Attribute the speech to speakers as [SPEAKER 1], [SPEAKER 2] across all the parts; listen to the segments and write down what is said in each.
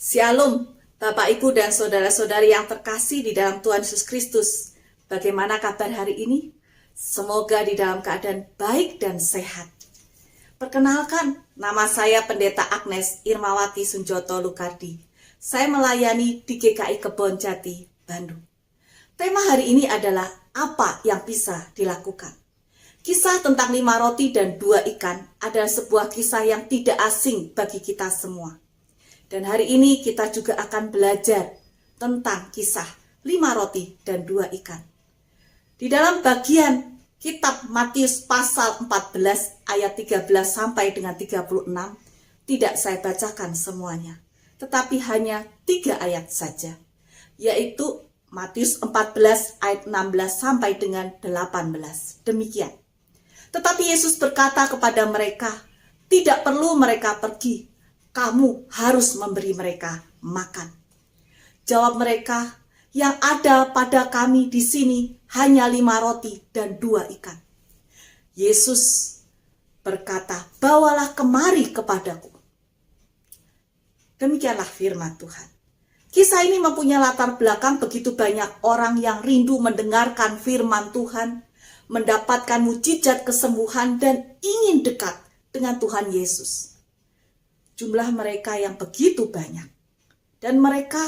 [SPEAKER 1] Shalom, Bapak, Ibu, dan saudara-saudari yang terkasih di dalam Tuhan Yesus Kristus. Bagaimana kabar hari ini? Semoga di dalam keadaan baik dan sehat. Perkenalkan, nama saya Pendeta Agnes Irmawati Sunjoto Lukardi. Saya melayani di GKI Kebonjati, Bandung. Tema hari ini adalah apa yang bisa dilakukan. Kisah tentang 5 roti dan 2 ikan adalah sebuah kisah yang tidak asing bagi kita semua. Dan hari ini kita juga akan belajar tentang kisah 5 roti dan 2 ikan. Di dalam bagian kitab Matius pasal 14 ayat 13 sampai dengan 36, tidak saya bacakan semuanya, tetapi hanya 3 ayat saja, yaitu Matius 14 ayat 16 sampai dengan 18. Demikian. Tetapi Yesus berkata kepada mereka, tidak perlu mereka pergi. Kamu harus memberi mereka makan. Jawab mereka, yang ada pada kami di sini hanya 5 roti dan 2 ikan. Yesus berkata, bawalah kemari kepadaku. Demikianlah firman Tuhan. Kisah ini mempunyai latar belakang begitu banyak orang yang rindu mendengarkan firman Tuhan, mendapatkan mujizat kesembuhan dan ingin dekat dengan Tuhan Yesus. Jumlah mereka yang begitu banyak. Dan mereka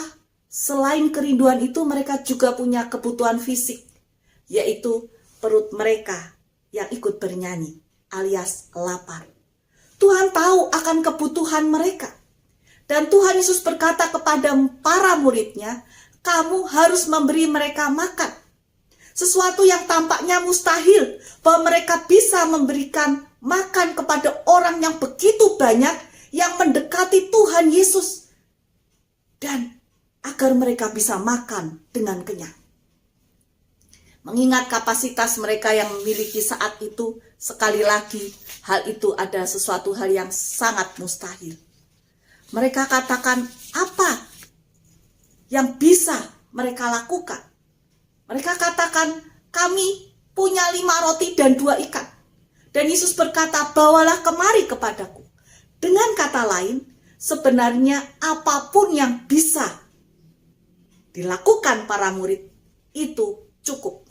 [SPEAKER 1] selain kerinduan itu mereka juga punya kebutuhan fisik, yaitu perut mereka yang ikut bernyanyi alias lapar. Tuhan tahu akan kebutuhan mereka. Dan Tuhan Yesus berkata kepada para muridnya, kamu harus memberi mereka makan. Sesuatu yang tampaknya mustahil bahwa mereka bisa memberikan makan kepada orang yang begitu banyak yang mendekati Tuhan Yesus, dan agar mereka bisa makan dengan kenyang. Mengingat kapasitas mereka yang memiliki saat itu, sekali lagi hal itu adalah sesuatu hal yang sangat mustahil. Mereka katakan, apa yang bisa mereka lakukan? Mereka katakan, kami punya 5 roti dan 2 ikan. Dan Yesus berkata, bawalah kemari kepadaku. Dengan kata lain, sebenarnya apapun yang bisa dilakukan para murid itu cukup.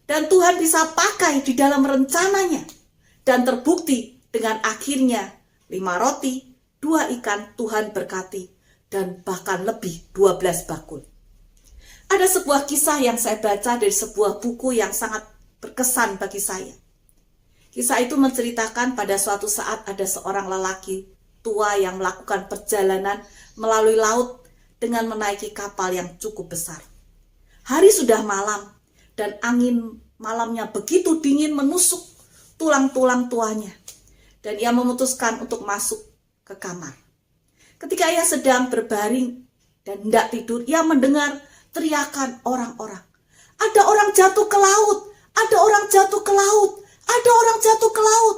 [SPEAKER 1] Dan Tuhan bisa pakai di dalam rencananya. Dan terbukti dengan akhirnya 5 roti, 2 ikan Tuhan berkati, dan bahkan lebih 12 bakul. Ada sebuah kisah yang saya baca dari sebuah buku yang sangat berkesan bagi saya. Kisah itu menceritakan pada suatu saat ada seorang lelaki tua yang melakukan perjalanan melalui laut dengan menaiki kapal yang cukup besar. Hari sudah malam dan angin malamnya begitu dingin menusuk tulang-tulang tuanya. Dan ia memutuskan untuk masuk ke kamar. Ketika ia sedang berbaring dan hendak tidur, ia mendengar teriakan orang-orang. Ada orang jatuh ke laut, ada orang jatuh ke laut. Ada orang jatuh ke laut.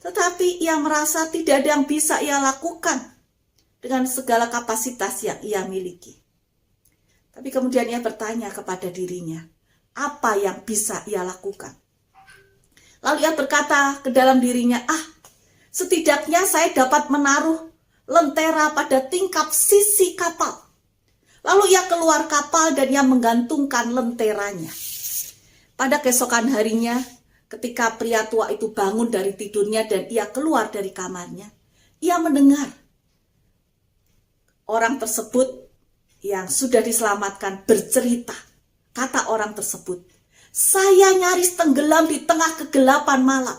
[SPEAKER 1] Tetapi ia merasa tidak ada yang bisa ia lakukan dengan segala kapasitas yang ia miliki. Tapi kemudian ia bertanya kepada dirinya, apa yang bisa ia lakukan? Lalu ia berkata ke dalam dirinya, setidaknya saya dapat menaruh lentera pada tingkap sisi kapal. Lalu ia keluar kapal dan ia menggantungkan lenteranya. Pada keesokan harinya, ketika pria tua itu bangun dari tidurnya dan ia keluar dari kamarnya, ia mendengar orang tersebut yang sudah diselamatkan bercerita. Kata orang tersebut, saya nyaris tenggelam di tengah kegelapan malam.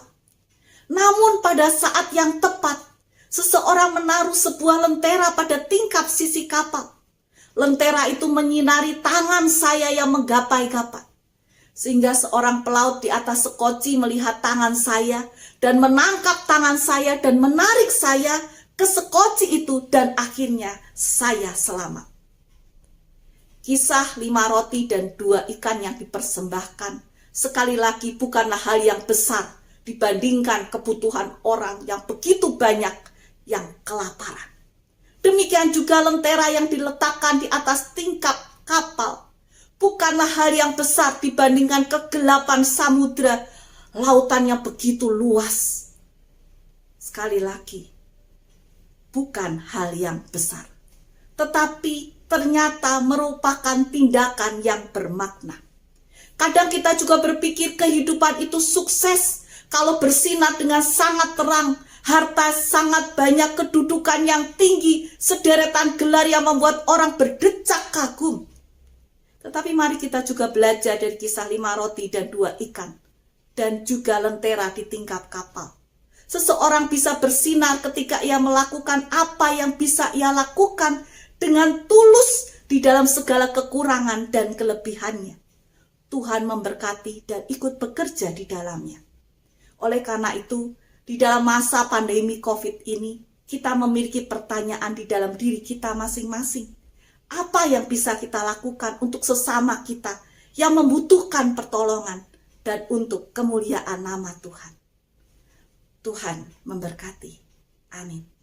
[SPEAKER 1] Namun pada saat yang tepat, seseorang menaruh sebuah lentera pada tingkap sisi kapal. Lentera itu menyinari tangan saya yang menggapai-gapai. Sehingga seorang pelaut di atas sekoci melihat tangan saya dan menangkap tangan saya dan menarik saya ke sekoci itu dan akhirnya saya selamat. Kisah 5 roti dan 2 ikan yang dipersembahkan sekali lagi bukanlah hal yang besar dibandingkan kebutuhan orang yang begitu banyak yang kelaparan. Demikian juga lentera yang diletakkan di atas tingkap kapal bukanlah hal yang besar dibandingkan kegelapan samudra, lautan yang begitu luas. Sekali lagi, bukan hal yang besar, tetapi ternyata merupakan tindakan yang bermakna. Kadang kita juga berpikir kehidupan itu sukses kalau bersinar dengan sangat terang, harta sangat banyak, kedudukan yang tinggi, sederetan gelar yang membuat orang berdecak kagum. Tetapi mari kita juga belajar dari kisah 5 roti dan 2 ikan, dan juga lentera di tingkap kapal. Seseorang bisa bersinar ketika ia melakukan apa yang bisa ia lakukan dengan tulus di dalam segala kekurangan dan kelebihannya. Tuhan memberkati dan ikut bekerja di dalamnya. Oleh karena itu, di dalam masa pandemi COVID ini, kita memiliki pertanyaan di dalam diri kita masing-masing. Apa yang bisa kita lakukan untuk sesama kita yang membutuhkan pertolongan dan untuk kemuliaan nama Tuhan? Tuhan memberkati. Amin.